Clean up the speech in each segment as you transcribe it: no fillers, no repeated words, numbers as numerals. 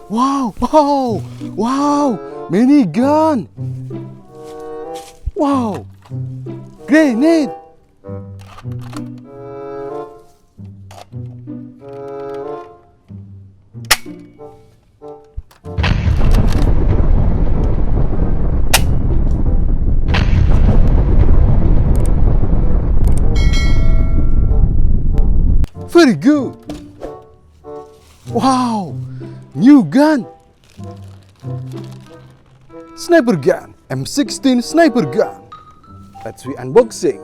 Wow, wow, wow, minigun. Wow, grenade. Very good. Wow, new gun. Sniper gun, M16 sniper gun. Let's we unboxing.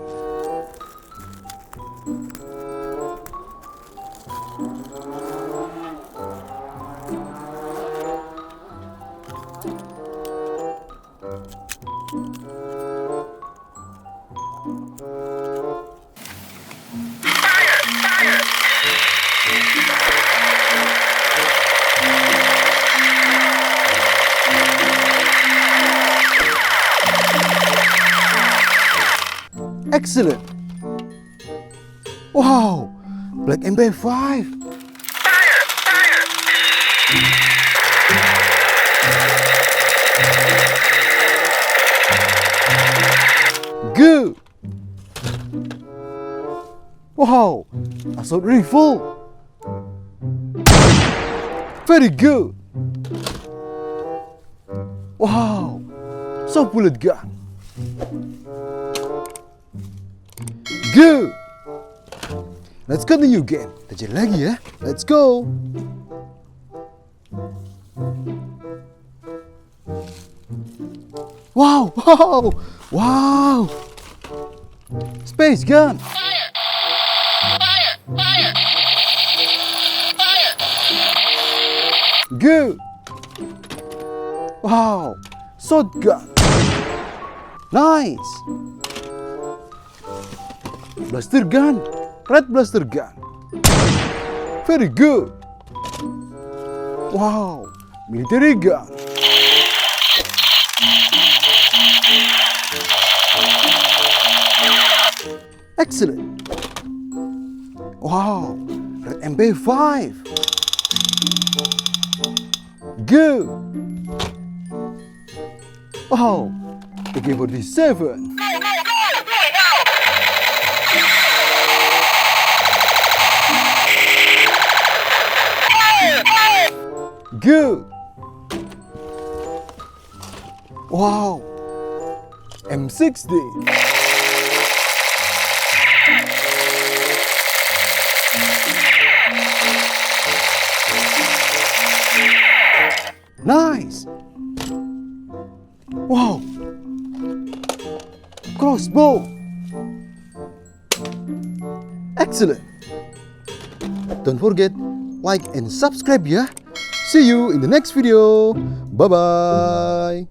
Excellent. Wow, Black MP5. Good. Wow, assault rifle. Very good. Wow, soft bullet gun. Good. Let's continue game. Kita jalan lagi ya. Let's go. Wow, wow, wow. Space gun. Fire! Fire! Fire! Fire! Good. Wow, shotgun. Nice. Blaster gun, red blaster gun. Very good. Wow, military gun. Excellent. Wow, red MP5. Good. Wow, AK47. Good. Wow. M16. Nice. Wow. Crossbow. Excellent. Don't forget like and subscribe ya. See you in the next video. Bye-bye.